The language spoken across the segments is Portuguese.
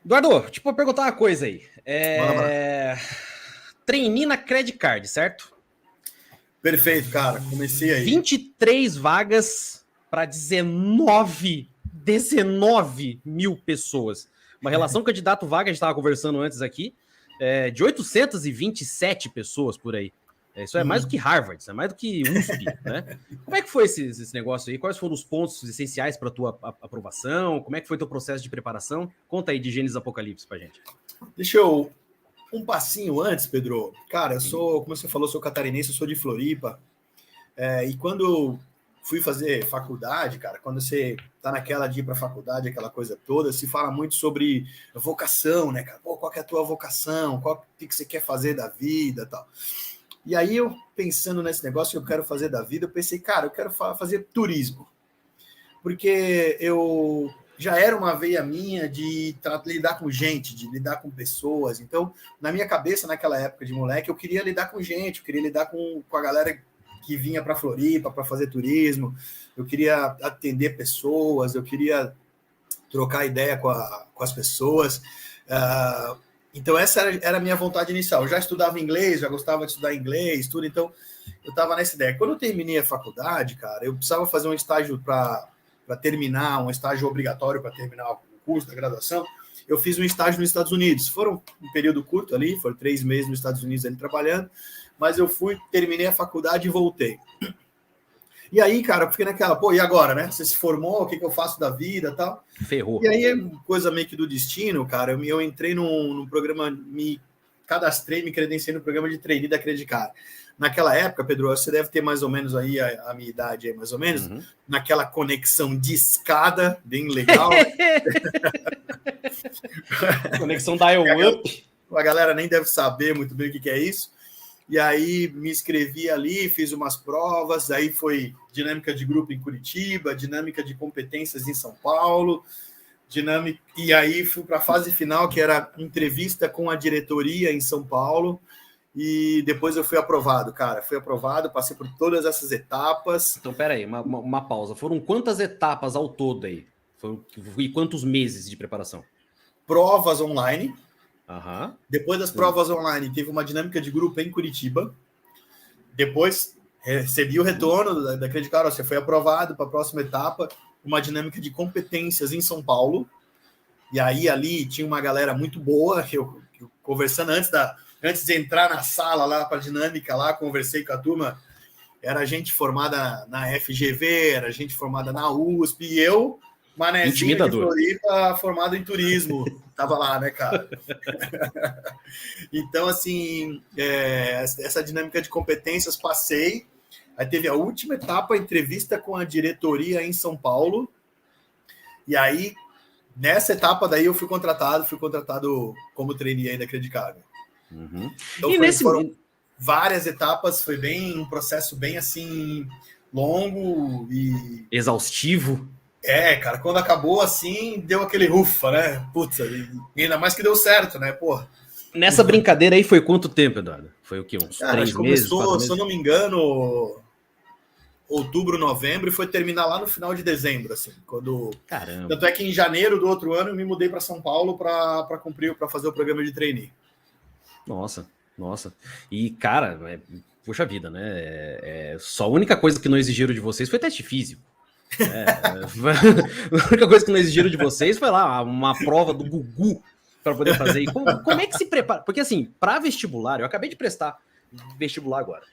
Eduardo, tipo, vou perguntar uma coisa aí. Manda. Trainee na Credit Card, certo? Perfeito, cara. Comecei aí. 23 vagas para 19 mil pessoas. Uma relação candidato-vaga, a gente estava conversando antes aqui, de 827 pessoas por aí. Isso é mais do que Harvard, isso é mais do que USP, né? Como é que foi esse negócio aí? Quais foram os pontos essenciais para a tua aprovação? Como é que foi teu processo de preparação? Conta aí de Gênesis Apocalipse pra gente. Deixa eu... Um passinho antes, Pedro. Cara, eu sou, como você falou, sou catarinense, eu sou de Floripa. E quando eu fui fazer faculdade, cara, quando você tá naquela de ir pra faculdade, aquela coisa toda, se fala muito sobre vocação, né, cara? Pô, qual que é a tua vocação? Qual que você quer fazer da vida e tal. E aí eu, pensando nesse negócio que eu quero fazer da vida, eu pensei, cara, eu quero fazer turismo. Porque eu já era uma veia minha de lidar com gente, de lidar com pessoas. Então, na minha cabeça, naquela época de moleque, eu queria lidar com gente, eu queria lidar com a galera que vinha para Floripa para fazer turismo, eu queria atender pessoas, eu queria trocar ideia com as pessoas. Então, essa era a minha vontade inicial. Eu já estudava inglês, já gostava de estudar inglês, tudo, então eu estava nessa ideia. Quando eu terminei a faculdade, cara, eu precisava fazer um estágio para terminar, um estágio obrigatório para terminar o curso da graduação. Eu fiz um estágio nos Estados Unidos. Foram um período curto ali, foram 3 meses nos Estados Unidos ali trabalhando, mas eu terminei a faculdade e voltei. E aí, cara, eu fiquei naquela, pô, e agora, né? Você se formou, o que eu faço da vida e tal? Ferrou. E aí, coisa meio que do destino, cara, eu entrei num programa, me cadastrei, me credenciei no programa de trainee da Credit Card. Naquela época, Pedro, você deve ter mais ou menos aí a minha idade, aí, mais ou menos, naquela conexão de escada, bem legal. Conexão dial-up. A galera nem deve saber muito bem o que é isso. E aí me inscrevi ali, fiz umas provas, aí foi dinâmica de grupo em Curitiba, dinâmica de competências em São Paulo, e aí fui para a fase final, que era entrevista com a diretoria em São Paulo, e depois eu fui aprovado, cara. Fui aprovado, passei por todas essas etapas. Então, peraí, uma pausa. Foram quantas etapas ao todo aí? E quantos meses de preparação? Provas online. Depois das provas online, teve uma dinâmica de grupo em Curitiba. Depois recebi o retorno da Credit Card, você foi aprovado para a próxima etapa, uma dinâmica de competências em São Paulo. E aí ali tinha uma galera muito boa, eu conversando antes de entrar na sala lá para a dinâmica lá, conversei com a turma, era gente formada na FGV, era gente formada na USP, e eu, manezinho de Floripa, formado em turismo, tava lá, né, cara? Então, assim, essa dinâmica de competências passei, aí teve a última etapa, a entrevista com a diretoria em São Paulo, e aí, nessa etapa daí eu fui contratado como trainee aí da Credit Card. Então, foram várias etapas, foi bem um processo bem, assim, longo e... exaustivo. Cara, quando acabou, assim, deu aquele ufa, né? Putz, ainda mais que deu certo, né? Porra. Nessa brincadeira aí foi quanto tempo, Eduardo? Foi o quê? Uns 3 meses? Começou, se eu não me engano, outubro, novembro, e foi terminar lá no final de dezembro, assim, quando... Caramba. Tanto é que em janeiro do outro ano eu me mudei para São Paulo para fazer o programa de trainee. Nossa. E, cara, puxa vida, né? Só a única coisa que não exigiram de vocês foi teste físico. A única coisa que não exigiram de vocês foi lá uma prova do Gugu para poder fazer. E como é que se prepara? Porque, assim, para vestibular, eu acabei de prestar vestibular agora.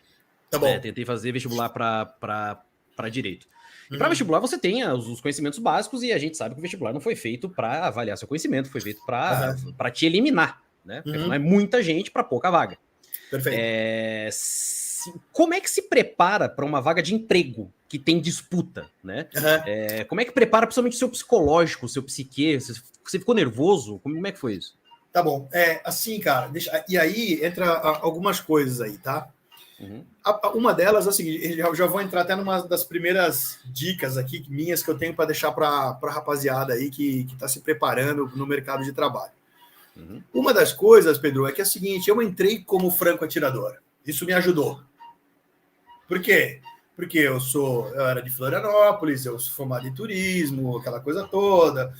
Tá bom. Tentei fazer vestibular para direito. E para vestibular você tem os conhecimentos básicos e a gente sabe que o vestibular não foi feito para avaliar seu conhecimento, foi feito para te eliminar, né? Porque não é muita gente para pouca vaga. Perfeito. Como é que se prepara para uma vaga de emprego que tem disputa, né? Como é que prepara principalmente o seu psicológico, o seu psiquê? Você ficou nervoso? Como é que foi isso? Tá bom. Assim, cara, e aí entra algumas coisas aí, tá? Uma delas é o seguinte, eu já vou entrar até numa das primeiras dicas aqui, minhas, que eu tenho para deixar para a rapaziada aí que está se preparando no mercado de trabalho. Uma das coisas, Pedro, é que é o seguinte, eu entrei como franco atirador. Isso me ajudou. Por quê? Porque eu era de Florianópolis, eu sou formado em turismo, aquela coisa toda.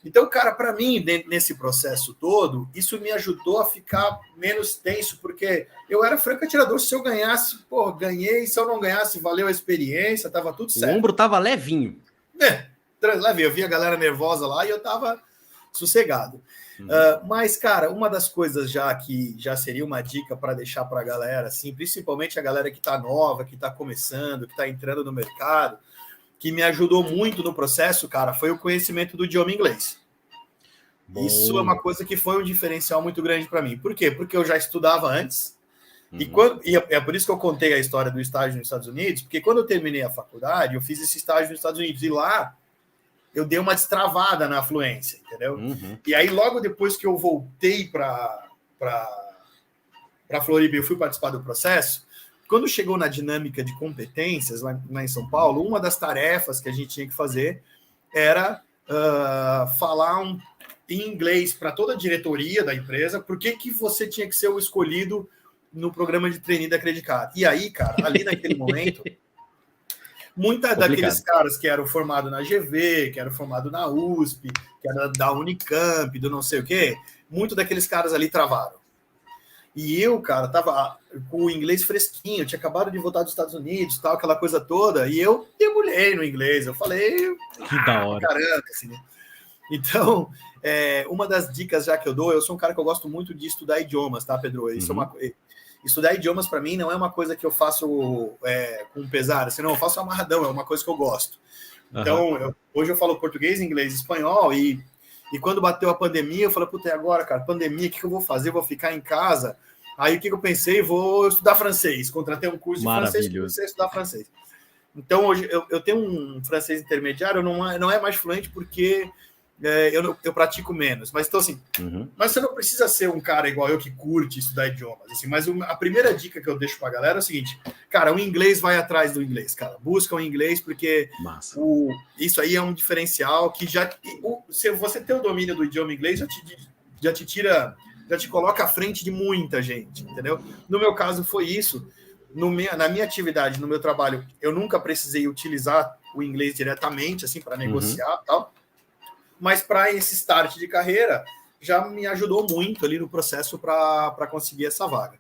Então, cara, para mim, nesse processo todo, isso me ajudou a ficar menos tenso, porque eu era franco atirador. Se eu ganhasse, pô, ganhei. Se eu não ganhasse, valeu a experiência, tava tudo certo. O ombro tava levinho. Leve. Eu vi a galera nervosa lá e eu tava sossegado. Mas, cara, uma das coisas que já seria uma dica para deixar para a galera, assim, principalmente a galera que tá nova, que tá começando, que tá entrando no mercado, que me ajudou muito no processo, cara, foi o conhecimento do idioma inglês. Bom. Isso é uma coisa que foi um diferencial muito grande para mim. Por quê? Porque eu já estudava antes, e é por isso que eu contei a história do estágio nos Estados Unidos, porque quando eu terminei a faculdade, eu fiz esse estágio nos Estados Unidos, e lá eu dei uma destravada na fluência, entendeu? E aí, logo depois que eu voltei para Floripa e eu fui participar do processo, quando chegou na dinâmica de competências lá em São Paulo, uma das tarefas que a gente tinha que fazer era falar em inglês para toda a diretoria da empresa, por que você tinha que ser o escolhido no programa de trainee da Credicar. E aí, cara, ali naquele momento, daqueles caras que eram formados na GV, que eram formados na USP, que era da Unicamp, do não sei o quê, muito daqueles caras ali travaram. E eu, cara, tava com o inglês fresquinho, tinha acabado de voltar dos Estados Unidos, tal, aquela coisa toda, e eu debulhei no inglês, eu falei, que da hora. Caramba, assim, né? Então, uma das dicas já que eu dou, eu sou um cara que eu gosto muito de estudar idiomas, tá, Pedro? Isso estudar idiomas, para mim, não é uma coisa que eu faço com pesar, assim, não, eu faço amarradão, é uma coisa que eu gosto. Então, hoje eu falo português, inglês, espanhol, e quando bateu a pandemia, eu falei, puta, e agora, cara, pandemia, o que eu vou fazer? Eu vou ficar em casa. Aí, o que eu pensei? Vou estudar francês. Contratei um curso de francês e comecei a estudar francês. Então, hoje, eu tenho um francês intermediário, não é mais fluente porque eu pratico menos. Mas, então, assim, mas você não precisa ser um cara igual eu que curte estudar idiomas. Assim, mas a primeira dica que eu deixo pra galera é o seguinte, cara, o inglês vai atrás do inglês, cara. Busca o inglês, porque isso aí é um diferencial que se você ter o domínio do idioma inglês, já te coloca à frente de muita gente, entendeu? No meu caso, foi isso. Na minha atividade, no meu trabalho, eu nunca precisei utilizar o inglês diretamente, assim, para negociar e tal. Mas para esse start de carreira, já me ajudou muito ali no processo para conseguir essa vaga.